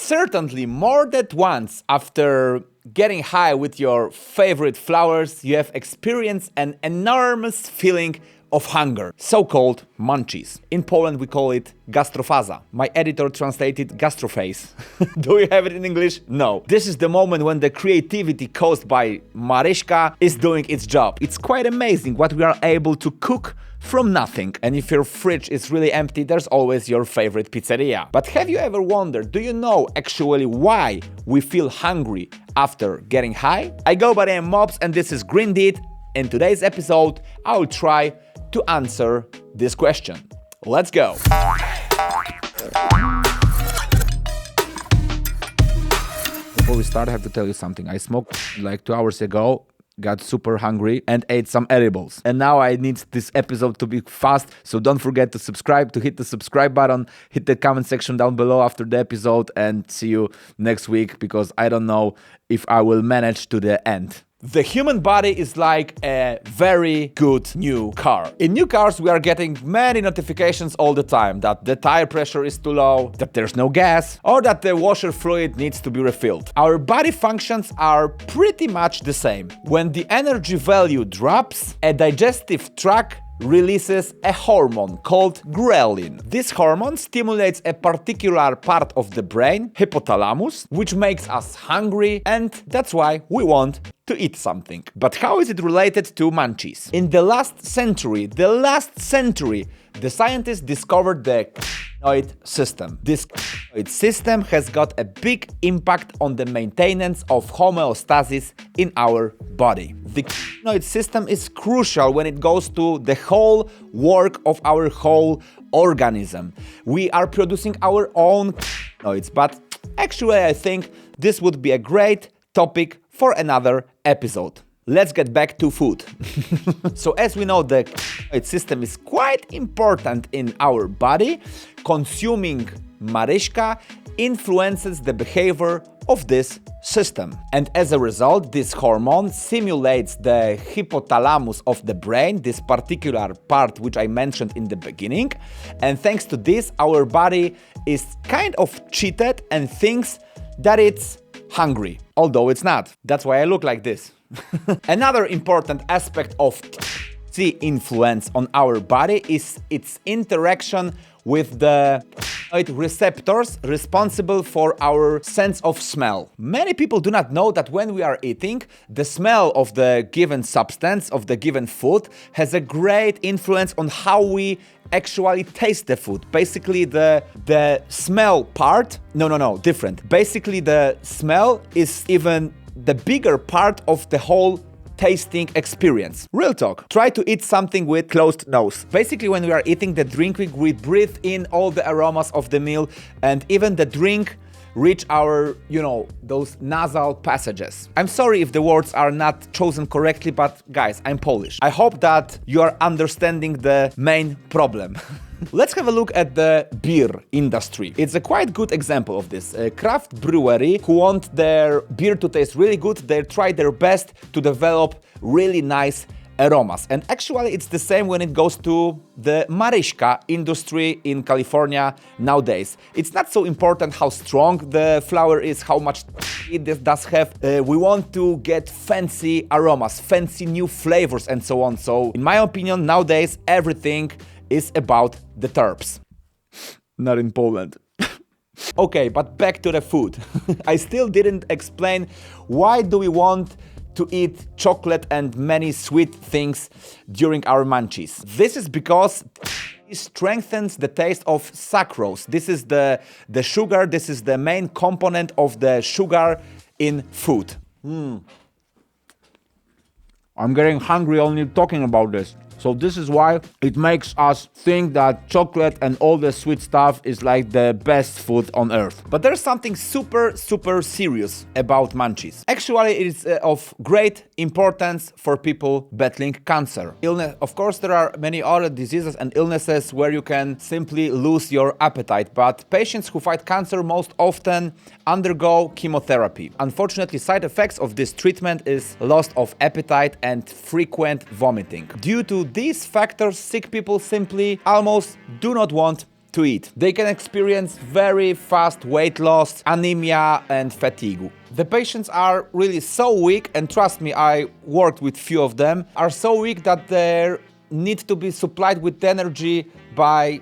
Certainly more than once after getting high with your favorite flowers, you have experienced an enormous feeling of hunger, so-called munchies. In Poland we call it gastrofaza. My editor translated gastroface. Do you have it in English? No. This is the moment when the creativity caused by Maryśka is doing its job. It's quite amazing what we are able to cook from nothing. And if your fridge is really empty, there's always your favorite pizzeria. But have you ever wondered, do you know actually why we feel hungry after getting high? I go by the name Mobs and this is Greendeed. In today's episode, I will try to answer this question. Let's go. Before we start, I have to tell you something. I smoked like 2 hours ago, got super hungry and ate some edibles. And now I need this episode to be fast, so don't forget to subscribe, to hit the subscribe button, hit the comment section down below after the episode, and see you next week because I don't know if I will manage to the end. The human body is like a very good new car. In new cars, we are getting many notifications all the time that the tire pressure is too low, that there's no gas, or that the washer fluid needs to be refilled. Our body functions are pretty much the same. When the energy value drops, a digestive tract releases a hormone called ghrelin. This hormone stimulates a particular part of the brain, hypothalamus, which makes us hungry, and that's why we want to eat something. But how is it related to munchies? In the last century, the scientists discovered the cannabinoid system. This cannabinoid system has got a big impact on the maintenance of homeostasis in our body. The cannabinoid system is crucial when it goes to the whole work of our whole organism. We are producing our own cannabinoids, but actually I think this would be a great topic for another episode. Let's get back to food. So as we know, the cannabinoid system is quite important in our body. Consuming Maryśka influences the behavior of this system. And as a result, this hormone simulates the hypothalamus of the brain, this particular part which I mentioned in the beginning. And thanks to this, our body is kind of cheated and thinks that it's hungry, although it's not. That's why I look like this. Another important aspect of the influence on our body is its interaction with the receptors responsible for our sense of smell. Many people do not know that when we are eating, the smell of the given substance, of the given food, has a great influence on how we actually taste the food. Basically, the smell part, different. Basically, the smell is even the bigger part of the whole tasting experience. Real talk. Try to eat something with closed nose. Basically, when we are eating the drink, we breathe in all the aromas of the meal, and even the drink reach our, those nasal passages. I'm sorry if the words are not chosen correctly, but guys, I'm Polish. I hope that you are understanding the main problem. Let's have a look at the beer industry. It's a quite good example of this. A craft brewery who want their beer to taste really good, they try their best to develop really nice aromas. And actually it's the same when it goes to the Maryśka industry in California nowadays. It's not so important how strong the flower is, how much it does have. We want to get fancy aromas, fancy new flavors and so on. So in my opinion, nowadays everything is about the terps. Not in Poland. Okay, but back to the food. I still didn't explain why do we want to eat chocolate and many sweet things during our munchies. This is because it strengthens the taste of sucrose. This is the sugar, this is the main component of the sugar in food. I'm getting hungry only talking about this. So this is why it makes us think that chocolate and all the sweet stuff is like the best food on earth. But there's something super serious about munchies. Actually, it is of great importance for people battling cancer. Of course, there are many other diseases and illnesses where you can simply lose your appetite, but patients who fight cancer most often undergo chemotherapy. Unfortunately, side effects of this treatment is loss of appetite and frequent vomiting. Due to these factors, sick people simply almost do not want to eat. They can experience very fast weight loss, anemia, and fatigue. The patients are really so weak, and trust me, I worked with few of them, are so weak that they need to be supplied with energy by,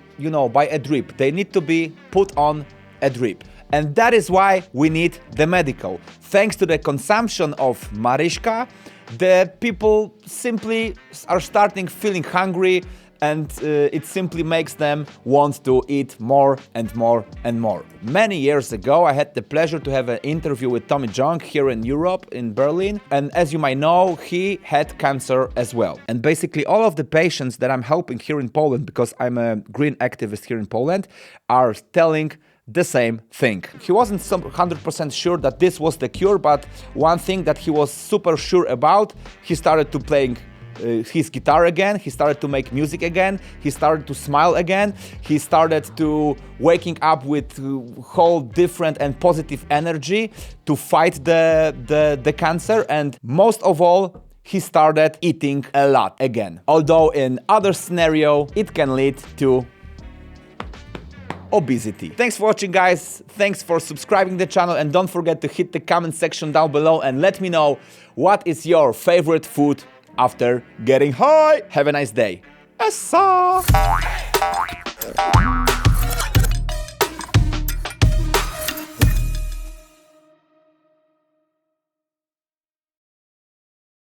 by a drip. They need to be put on a drip. And that is why we need the medical. Thanks to the consumption of Mariška, the people simply are starting feeling hungry, and it simply makes them want to eat more and more and more. Many years ago, I had the pleasure to have an interview with Tommy Jong here in Europe, in Berlin. And as you might know, he had cancer as well. And basically all of the patients that I'm helping here in Poland, because I'm a green activist here in Poland, are telling the same thing. He wasn't 100% sure that this was the cure, but one thing that he was super sure about, he started to playing his guitar again, he started to make music again, he started to smile again, he started to waking up with whole different and positive energy to fight the cancer, and most of all, he started eating a lot again. Although in other scenario, it can lead to obesity. Thanks for watching, guys. Thanks for subscribing the channel, and don't forget to hit the comment section down below and let me know what is your favorite food after getting high. Have a nice day. Essa!